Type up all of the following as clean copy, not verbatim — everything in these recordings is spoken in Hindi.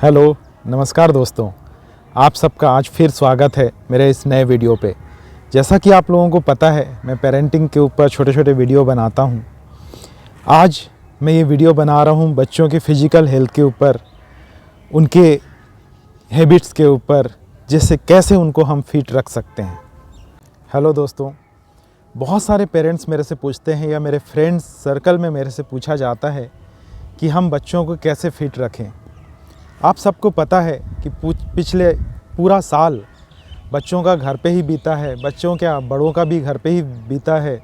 हेलो, नमस्कार दोस्तों। आप सबका आज फिर स्वागत है मेरे इस नए वीडियो पे। जैसा कि आप लोगों को पता है, मैं पेरेंटिंग के ऊपर छोटे छोटे वीडियो बनाता हूँ। आज मैं ये वीडियो बना रहा हूँ बच्चों के फिज़िकल हेल्थ के ऊपर, उनके हैबिट्स के ऊपर, जिससे कैसे उनको हम फिट रख सकते हैं। हेलो दोस्तों, बहुत सारे पेरेंट्स मेरे से पूछते हैं या मेरे फ्रेंड्स सर्कल में मेरे से पूछा जाता है कि हम बच्चों को कैसे फिट रखें। आप सबको पता है कि पिछले पूरा साल बच्चों का घर पे ही बीता है, बच्चों क्या बड़ों का भी घर पे ही बीता है,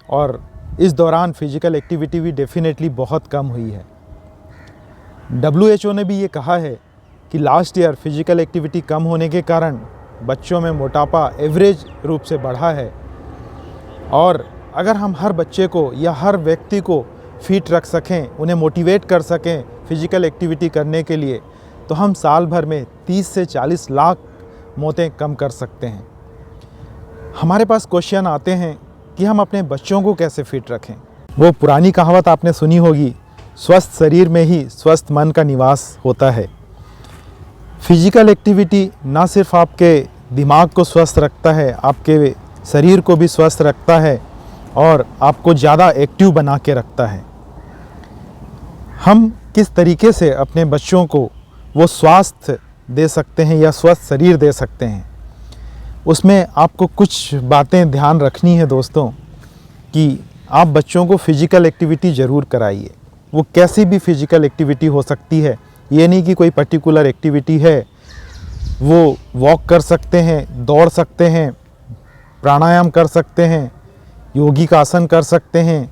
और इस दौरान फ़िज़िकल एक्टिविटी भी डेफिनेटली बहुत कम हुई है। WHO ने भी ये कहा है कि लास्ट ईयर फ़िज़िकल एक्टिविटी कम होने के कारण बच्चों में मोटापा एवरेज रूप से बढ़ा है, और अगर हम हर बच्चे को या हर व्यक्ति को फिट रख सकें, उन्हें मोटिवेट कर सकें फ़िज़िकल एक्टिविटी करने के लिए, तो हम साल भर में 30 से 40 लाख मौतें कम कर सकते हैं। हमारे पास क्वेश्चन आते हैं कि हम अपने बच्चों को कैसे फिट रखें। वो पुरानी कहावत आपने सुनी होगी, स्वस्थ शरीर में ही स्वस्थ मन का निवास होता है। फिज़िकल एक्टिविटी ना सिर्फ आपके दिमाग को स्वस्थ रखता है, आपके शरीर को भी स्वस्थ रखता है और आपको ज़्यादा एक्टिव बना के रखता है। हम किस तरीके से अपने बच्चों को वो स्वास्थ्य दे सकते हैं या स्वस्थ शरीर दे सकते हैं, उसमें आपको कुछ बातें ध्यान रखनी है दोस्तों। कि आप बच्चों को फ़िज़िकल एक्टिविटी ज़रूर कराइए। वो कैसी भी फ़िज़िकल एक्टिविटी हो सकती है, ये नहीं कि कोई पर्टिकुलर एक्टिविटी है। वो वॉक कर सकते हैं, दौड़ सकते हैं, प्राणायाम कर सकते हैं, योगिक आसन कर सकते हैं।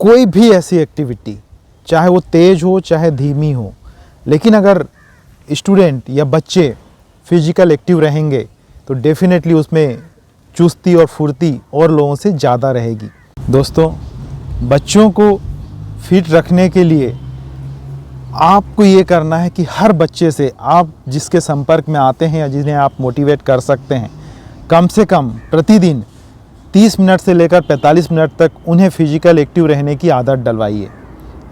कोई भी ऐसी एक्टिविटी, चाहे वो तेज़ हो चाहे धीमी हो, लेकिन अगर स्टूडेंट या बच्चे फिज़िकल एक्टिव रहेंगे तो डेफिनेटली उसमें चुस्ती और फुर्ती और लोगों से ज़्यादा रहेगी। दोस्तों, बच्चों को फिट रखने के लिए आपको ये करना है कि हर बच्चे से आप जिसके संपर्क में आते हैं या जिन्हें आप मोटिवेट कर सकते हैं, कम से कम प्रतिदिन 30 मिनट से लेकर 45 मिनट तक उन्हें फ़िज़िकल एक्टिव रहने की आदत डलवाइए।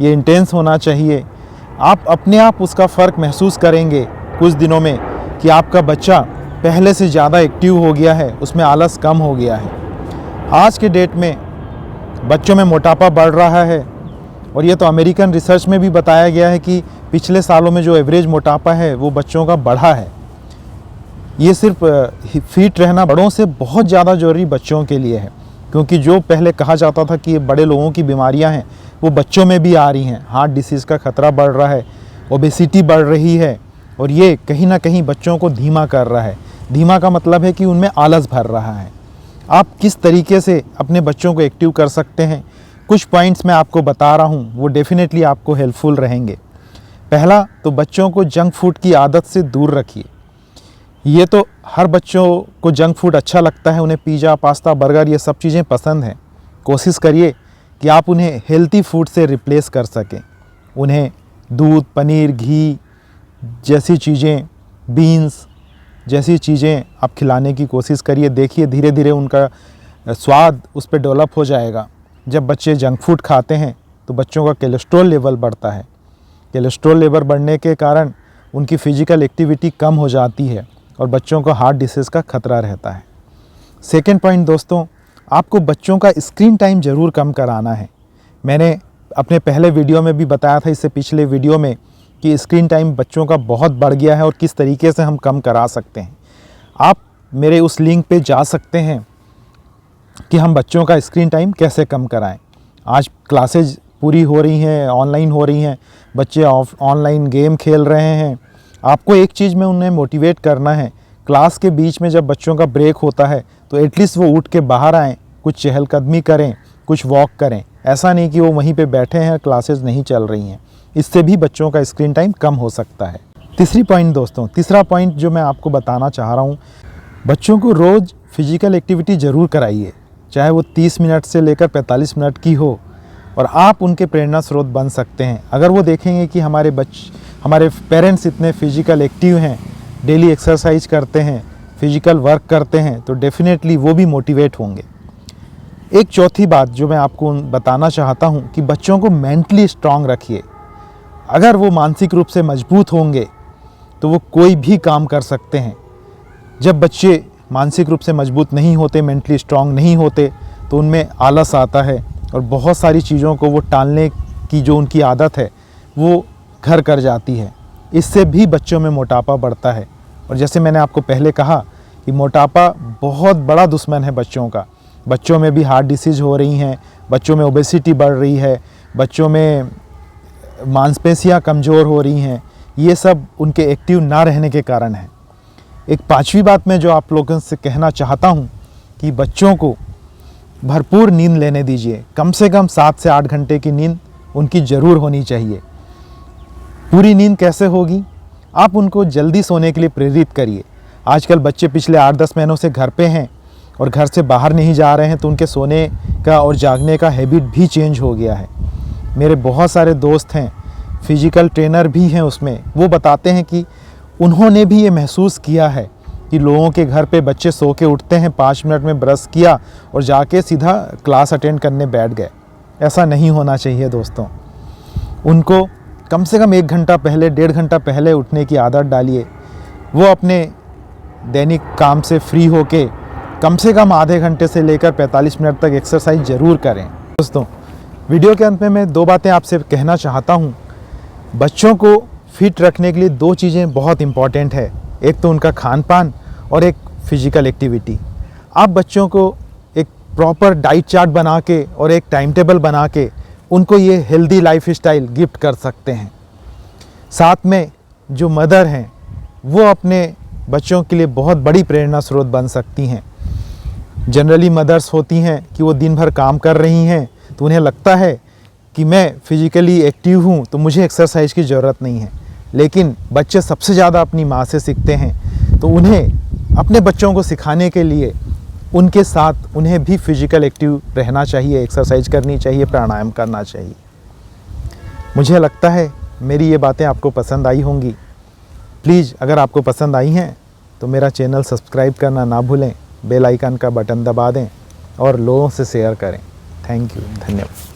ये इंटेंस होना चाहिए। आप अपने आप उसका फ़र्क महसूस करेंगे कुछ दिनों में कि आपका बच्चा पहले से ज़्यादा एक्टिव हो गया है, उसमें आलस कम हो गया है। आज के डेट में बच्चों में मोटापा बढ़ रहा है, और ये तो अमेरिकन रिसर्च में भी बताया गया है कि पिछले सालों में जो एवरेज मोटापा है वो बच्चों का बढ़ा है। ये सिर्फ फिट रहना बड़ों से बहुत ज़्यादा ज़रूरी बच्चों के लिए है, क्योंकि जो पहले कहा जाता था कि ये बड़े लोगों की बीमारियां हैं, वो बच्चों में भी आ रही हैं। हार्ट डिसीज़ का ख़तरा बढ़ रहा है, ओबेसिटी बढ़ रही है, और ये कहीं ना कहीं बच्चों को धीमा कर रहा है। धीमा का मतलब है कि उनमें आलस भर रहा है। आप किस तरीके से अपने बच्चों को एक्टिव कर सकते हैं, कुछ पॉइंट्स मैं आपको बता रहा हूँ, वो डेफिनेटली आपको हेल्पफुल रहेंगे। पहला तो बच्चों को जंक फूड की आदत से दूर रखिए। ये तो हर बच्चों को जंक फूड अच्छा लगता है, उन्हें पिज़्ज़ा, पास्ता, बर्गर ये सब चीज़ें पसंद हैं। कोशिश करिए कि आप उन्हें हेल्दी फूड से रिप्लेस कर सकें। उन्हें दूध, पनीर, घी जैसी चीज़ें, बीन्स जैसी चीज़ें आप खिलाने की कोशिश करिए। देखिए धीरे धीरे उनका स्वाद उस पर डेवलप हो जाएगा। जब बच्चे जंक फूड खाते हैं तो बच्चों का कोलेस्ट्रॉल लेवल बढ़ता है। कोलेस्ट्रॉल लेवल बढ़ने के कारण उनकी फ़िज़िकल एक्टिविटी कम हो जाती है और बच्चों को हार्ट डिसीज़ का खतरा रहता है। सेकेंड पॉइंट दोस्तों, आपको बच्चों का स्क्रीन टाइम ज़रूर कम कराना है। मैंने अपने पहले वीडियो में भी बताया था, इससे पिछले वीडियो में, कि स्क्रीन टाइम बच्चों का बहुत बढ़ गया है और किस तरीके से हम कम करा सकते हैं। आप मेरे उस लिंक पे जा सकते हैं कि हम बच्चों का स्क्रीन टाइम कैसे कम कराएं। आज क्लासेज पूरी हो रही हैं, ऑनलाइन हो रही हैं, बच्चे ऑनलाइन गेम खेल रहे हैं। आपको एक चीज़ में उन्हें मोटिवेट करना है, क्लास के बीच में जब बच्चों का ब्रेक होता है तो एटलीस्ट वो उठ के बाहर आएँ, कुछ चहलकदमी करें, कुछ वॉक करें। ऐसा नहीं कि वो वहीं पे बैठे हैं, क्लासेस नहीं चल रही हैं। इससे भी बच्चों का स्क्रीन टाइम कम हो सकता है। तीसरा पॉइंट जो मैं आपको बताना चाह रहा हूँ, बच्चों को रोज़ फिज़िकल एक्टिविटी ज़रूर कराइए, चाहे वो 30 मिनट से लेकर 45 मिनट की हो, और आप उनके प्रेरणा स्रोत बन सकते हैं। अगर वो देखेंगे कि हमारे पेरेंट्स इतने फिज़िकल एक्टिव हैं, डेली एक्सरसाइज करते हैं, फिज़िकल वर्क करते हैं, तो डेफिनेटली वो भी मोटिवेट होंगे। एक चौथी बात जो मैं आपको बताना चाहता हूँ कि बच्चों को मेंटली स्ट्रांग रखिए। अगर वो मानसिक रूप से मजबूत होंगे तो वो कोई भी काम कर सकते हैं। जब बच्चे मानसिक रूप से मजबूत नहीं होते, मेंटली स्ट्रांग नहीं होते, तो उनमें आलस आता है और बहुत सारी चीज़ों को वो टालने की जो उनकी आदत है वो घर कर जाती है। इससे भी बच्चों में मोटापा बढ़ता है। और जैसे मैंने आपको पहले कहा कि मोटापा बहुत बड़ा दुश्मन है बच्चों का। बच्चों में भी हार्ट डिसीज़ हो रही हैं, बच्चों में ओबेसिटी बढ़ रही है, बच्चों में मांसपेशियां कमज़ोर हो रही हैं। ये सब उनके एक्टिव ना रहने के कारण है। एक पांचवी बात मैं जो आप लोगों से कहना चाहता हूँ कि बच्चों को भरपूर नींद लेने दीजिए। कम से कम 7 से 8 घंटे की नींद उनकी ज़रूर होनी चाहिए। पूरी नींद कैसे होगी? आप उनको जल्दी सोने के लिए प्रेरित करिए। आजकल बच्चे पिछले 8-10 महीनों से घर पे हैं और घर से बाहर नहीं जा रहे हैं, तो उनके सोने का और जागने का हैबिट भी चेंज हो गया है। मेरे बहुत सारे दोस्त हैं, फिजिकल ट्रेनर भी हैं उसमें, वो बताते हैं कि उन्होंने भी ये महसूस किया है कि लोगों के घर पे बच्चे सो के उठते हैं, 5 मिनट में ब्रश किया और जाके सीधा क्लास अटेंड करने बैठ गए। ऐसा नहीं होना चाहिए दोस्तों। उनको कम से कम 1 घंटा पहले, 1.5 घंटा पहले उठने की आदत डालिए। वो अपने दैनिक काम से फ्री होके कम से कम आधे घंटे से लेकर 45 मिनट तक एक्सरसाइज ज़रूर करें। दोस्तों, वीडियो के अंत में मैं 2 बातें आपसे कहना चाहता हूँ। बच्चों को फिट रखने के लिए 2 चीज़ें बहुत इम्पॉर्टेंट है। एक तो उनका खान पान और एक फिजिकल एक्टिविटी। आप बच्चों को एक प्रॉपर डाइट चार्ट बना के और एक टाइम टेबल बना के उनको ये हेल्दी लाइफ स्टाइल गिफ्ट कर सकते हैं। साथ में जो मदर हैं वो अपने बच्चों के लिए बहुत बड़ी प्रेरणा स्रोत बन सकती हैं। जनरली मदर्स होती हैं कि वो दिन भर काम कर रही हैं, तो उन्हें लगता है कि मैं फिजिकली एक्टिव हूँ तो मुझे एक्सरसाइज की ज़रूरत नहीं है। लेकिन बच्चे सबसे ज़्यादा अपनी माँ से सीखते हैं, तो उन्हें अपने बच्चों को सिखाने के लिए उनके साथ उन्हें भी फिजिकल एक्टिव रहना चाहिए, एक्सरसाइज करनी चाहिए, प्राणायाम करना चाहिए। मुझे लगता है मेरी ये बातें आपको पसंद आई होंगी। प्लीज़ अगर आपको पसंद आई हैं तो मेरा चैनल सब्सक्राइब करना ना भूलें, बेल आइकन का बटन दबा दें और लोगों से शेयर करें। थैंक यू, धन्यवाद।